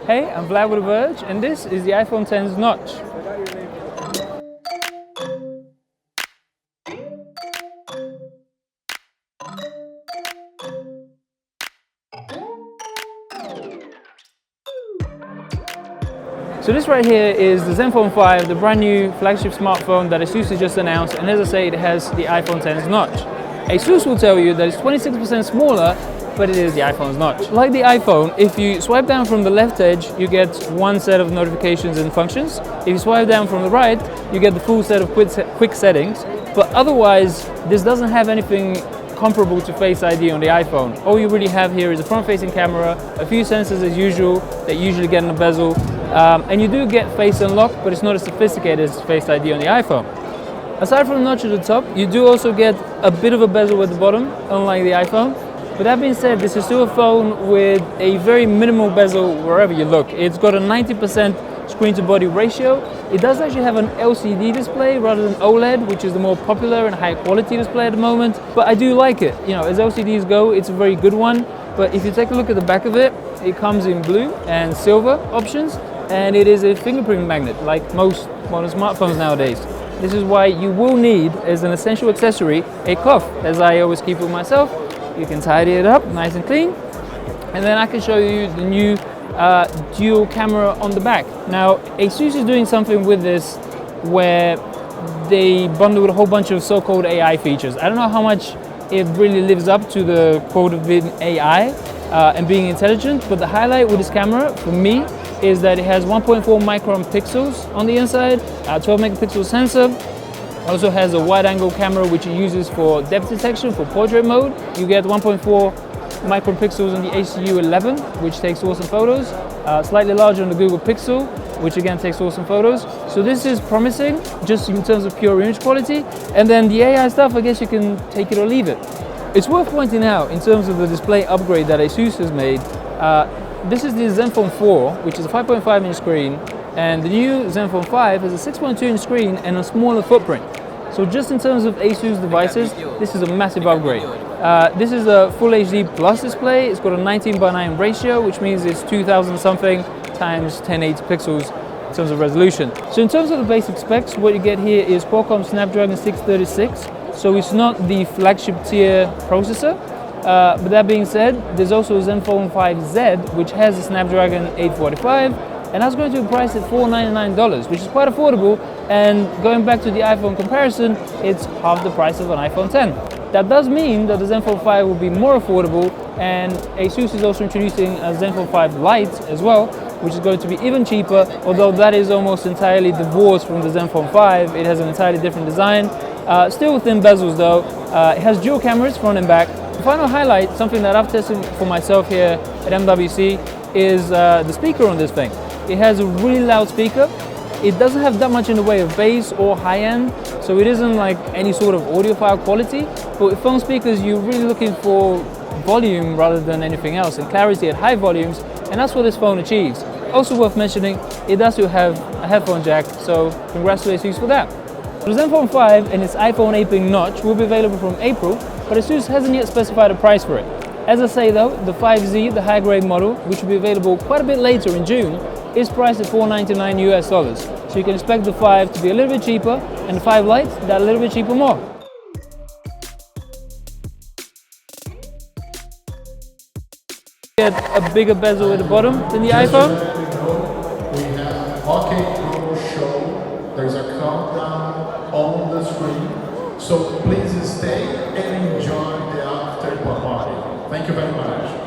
Hey, I'm Vlad with Verge, and this is the iPhone X's notch. So this right here is the Zenfone 5, the brand new flagship smartphone that Asus has just announced, and as I say, it has the iPhone X's notch. Asus will tell you that it's 26% smaller, but it is the iPhone's notch. Like the iPhone, if you swipe down from the left edge, you get one set of notifications and functions. If you swipe down from the right, you get the full set of quick settings, but otherwise, this doesn't have anything comparable to Face ID on the iPhone. All you really have here is a front-facing camera, a few sensors as usual that you usually get in the bezel, and you do get Face Unlock, but it's not as sophisticated as Face ID on the iPhone. Aside from the notch at the top, you do also get a bit of a bezel at the bottom, unlike the iPhone. But that being said, this is still a phone with a very minimal bezel wherever you look. It's got a 90% screen-to-body ratio. It does actually have an LCD display rather than OLED, which is the more popular and high-quality display at the moment. But I do like it. You know, as LCDs go, it's a very good one. But if you take a look at the back of it, it comes in blue and silver options, and it is a fingerprint magnet, like most modern smartphones nowadays. This is why you will need, as an essential accessory, a cuff, as I always keep with myself. You can tidy it up nice and clean, and then I can show you the new dual camera on the back. Now, Asus is doing something with this where they bundled a whole bunch of so-called AI features. I don't know how much it really lives up to the quote of being AI and being intelligent, but the highlight with this camera, for me, is that it has 1.4 micron pixels on the inside, 12 megapixel sensor. Also has a wide-angle camera which it uses for depth detection for portrait mode. You get 1.4 micron pixels on the HTU 11, which takes awesome photos. Slightly larger on the Google Pixel, which again takes awesome photos. So this is promising, just in terms of pure image quality. And then the AI stuff, I guess you can take it or leave it. It's worth pointing out, in terms of the display upgrade that Asus has made, this is the Zenfone 4, which is a 5.5-inch screen, and the new Zenfone 5 has a 6.2-inch screen and a smaller footprint. So just in terms of Asus devices, this is a massive upgrade. This is a Full HD Plus display. It's got a 19:9 ratio, which means it's 2000 something times 1080 pixels in terms of resolution. So in terms of the basic specs, what you get here is Qualcomm Snapdragon 636. So it's not the flagship tier processor. But that being said, there's also a Zenfone 5Z, which has a Snapdragon 845, and that's going to be priced at $499, which is quite affordable. And going back to the iPhone comparison, it's half the price of an iPhone X. That does mean that the Zenfone 5 will be more affordable, and Asus is also introducing a Zenfone 5 Lite as well, which is going to be even cheaper, although that is almost entirely divorced from the Zenfone 5. It has an entirely different design, still thin bezels though. It has dual cameras, front and back. The final highlight, something that I've tested for myself here at MWC, is the speaker on this thing. It has a really loud speaker. It doesn't have that much in the way of bass or high end, so it isn't like any sort of audiophile quality. But with phone speakers, you're really looking for volume rather than anything else, and clarity at high volumes, and that's what this phone achieves. Also worth mentioning, it does still have a headphone jack, so congratulations for that. The Zenfone 5 and its iPhone aping notch will be available from April, but Asus hasn't yet specified a price for it. As I say though, the 5Z, the high-grade model, which will be available quite a bit later in June, is priced at $499 US. So you can expect the 5 to be a little bit cheaper, and the 5 Lite, that a little bit cheaper more. Get a bigger bezel at the bottom than the iPhone. We have OK Pro Show. There's a countdown on the screen. So please stay and enjoy the after party. Thank you very much.